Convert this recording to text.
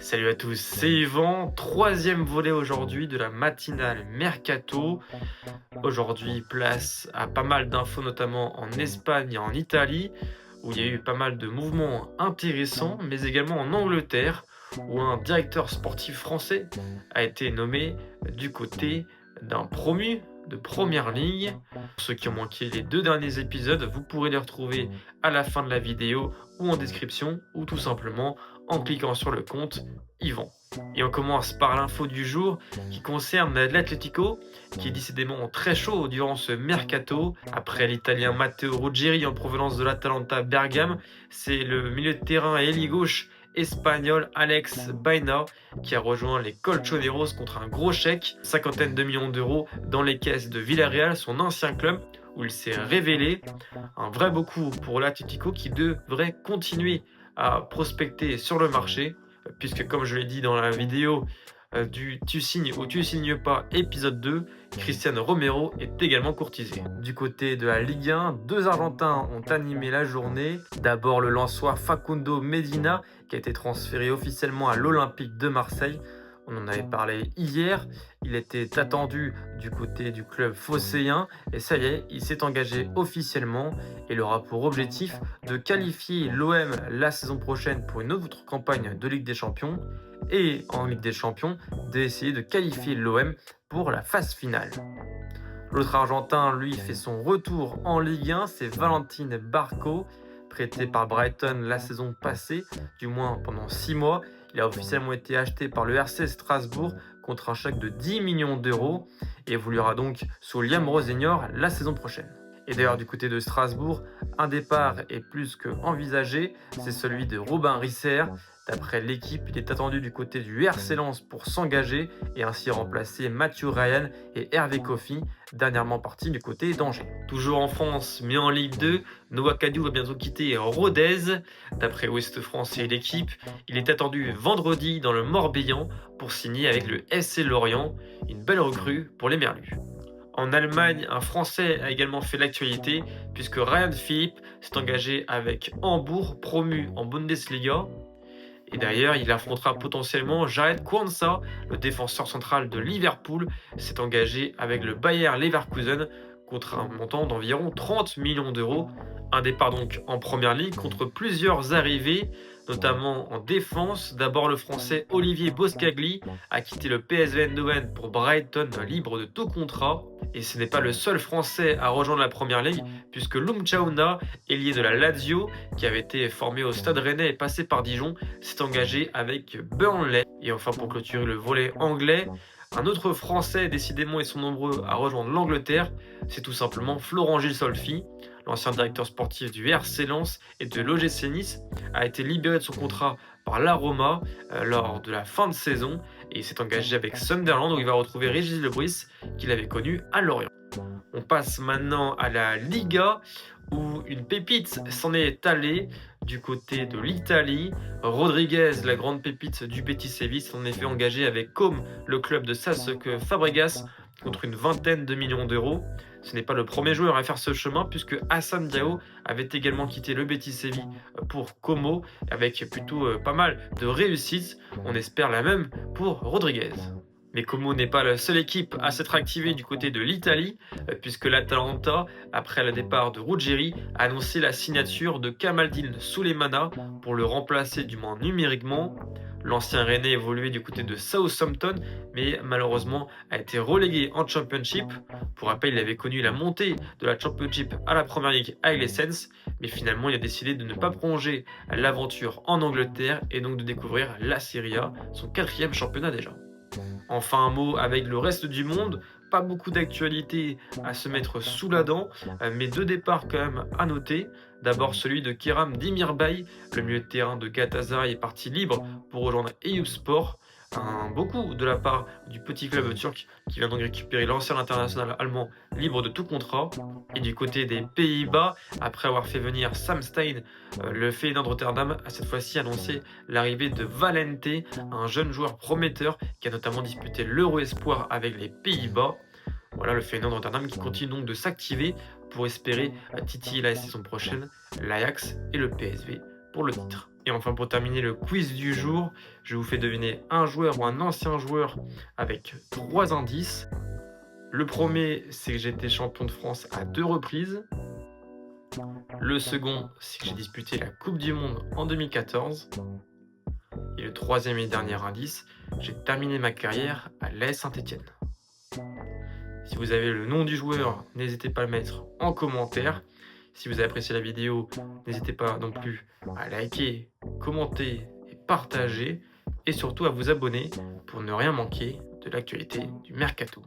Salut à tous, c'est Yvan, troisième volet aujourd'hui de la matinale Mercato. Aujourd'hui, place à pas mal d'infos, notamment en Espagne et en Italie, où il y a eu pas mal de mouvements intéressants, mais également en Angleterre, où un directeur sportif français a été nommé du côté d'un promu de première ligne. Pour ceux qui ont manqué les deux derniers épisodes, vous pourrez les retrouver à la fin de la vidéo ou en description, ou tout simplement en cliquant sur le compte Yvan. Et on commence par l'info du jour qui concerne l'Atlético, qui est décidément très chaud durant ce mercato. Après l'italien Matteo Ruggeri en provenance de l'Atalanta Bergame, c'est le milieu de terrain et ailier gauche espagnol Alex Baena qui a rejoint les Colchoneros contre un gros chèque, cinquantaine de millions d'euros dans les caisses de Villarreal, son ancien club, où il s'est révélé. Un vrai beau coup pour l'Atlético qui devrait continuer à prospecter sur le marché, puisque comme je l'ai dit dans la vidéo du Tu signes ou tu signes pas épisode 2, Cristiano Romero est également courtisé. Du côté de la Ligue 1, deux Argentins ont animé la journée. D'abord le Lensois Facundo Medina qui a été transféré officiellement à l'Olympique de Marseille. On en avait parlé hier, il était attendu du côté du club phocéen et ça y est, il s'est engagé officiellement et il aura pour objectif de qualifier l'OM la saison prochaine pour une autre campagne de Ligue des Champions et en Ligue des Champions d'essayer de qualifier l'OM pour la phase finale. L'autre Argentin, lui, fait son retour en Ligue 1, c'est Valentin Barco, prêté par Brighton la saison passée, du moins pendant 6 mois. Il a officiellement été acheté par le RC Strasbourg contre un chèque de 10 millions d'euros et évoluera donc sous Liam Rosignol la saison prochaine. Et d'ailleurs, du côté de Strasbourg, un départ est plus que envisagé, c'est celui de Robin Risser. D'après l'équipe, il est attendu du côté du RC Lens pour s'engager et ainsi remplacer Matthew Ryan et Hervé Kofi, dernièrement partis du côté d'Angers. Toujours en France, mais en Ligue 2, Noah Kadiou va bientôt quitter Rodez. D'après Ouest France et l'équipe, il est attendu vendredi dans le Morbihan pour signer avec le SC Lorient, une belle recrue pour les Merlus. En Allemagne, un Français a également fait l'actualité puisque Ryan Philipp s'est engagé avec Hambourg, promu en Bundesliga. Et d'ailleurs, il affrontera potentiellement Jarred Quansah, le défenseur central de Liverpool, s'est engagé avec le Bayer Leverkusen contre un montant d'environ 30 millions d'euros. Un départ donc en première ligue contre plusieurs arrivées, notamment en défense. D'abord le français Olivier Boscagli a quitté le PSV Eindhoven pour Brighton libre de tout contrat. Et ce n'est pas le seul français à rejoindre la première ligue, puisque Lumchauna, ailier de la Lazio, qui avait été formé au Stade Rennais et passé par Dijon, s'est engagé avec Burnley. Et enfin pour clôturer le volet anglais, un autre Français, décidément ils sont nombreux à rejoindre l'Angleterre, c'est tout simplement Florent Gilles Solfi, l'ancien directeur sportif du RC Lens et de l'OGC Nice, a été libéré de son contrat par la Roma lors de la fin de saison et il s'est engagé avec Sunderland où il va retrouver Régis Lebris qu'il avait connu à Lorient. On passe maintenant à la Liga où une pépite s'en est allée du côté de l'Italie. Rodriguez, la grande pépite du Betis Séville, s'en est fait engager avec Comme, le club de Cesc Fabregas, contre une vingtaine de millions d'euros. Ce n'est pas le premier joueur à faire ce chemin puisque Hassan Diao avait également quitté le Betis Séville pour Como avec plutôt pas mal de réussite. On espère la même pour Rodriguez. Mais Como n'est pas la seule équipe à s'être activée du côté de l'Italie, puisque l'Atalanta, après le départ de Ruggeri, a annoncé la signature de Kamaldeen Sulemana pour le remplacer du moins numériquement. L'ancien Rennais évoluait du côté de Southampton, mais malheureusement a été relégué en Championship. Pour rappel, il avait connu la montée de la Championship à la Première Ligue avec les Saints, mais finalement il a décidé de ne pas prolonger l'aventure en Angleterre et donc de découvrir la Serie A, son 4e championnat déjà. Enfin un mot avec le reste du monde, pas beaucoup d'actualités à se mettre sous la dent, mais deux départs quand même à noter. D'abord celui de Kerem Demirbay, le milieu de terrain de Galatasaray est parti libre pour rejoindre Eyüpspor. Un beau coup de la part du petit club turc qui vient donc récupérer l'ancien international allemand libre de tout contrat. Et du côté des Pays-Bas, après avoir fait venir Sam Stein, le Feyenoord Rotterdam a cette fois-ci annoncé l'arrivée de Valente, un jeune joueur prometteur qui a notamment disputé l'Euro Espoir avec les Pays-Bas. Voilà le Feyenoord Rotterdam qui continue donc de s'activer pour espérer titiller la saison prochaine l'Ajax et le PSV pour le titre. Et enfin, pour terminer le quiz du jour, je vous fais deviner un joueur ou un ancien joueur avec 3 indices. Le premier, c'est que j'ai été champion de France à 2 reprises. Le second, c'est que j'ai disputé la Coupe du monde en 2014. Et le troisième et dernier indice, j'ai terminé ma carrière à l'AS Saint-Étienne. Si vous avez le nom du joueur, n'hésitez pas à le mettre en commentaire. Si vous avez apprécié la vidéo, n'hésitez pas non plus à liker, commenter et partager. Et surtout à vous abonner pour ne rien manquer de l'actualité du mercato.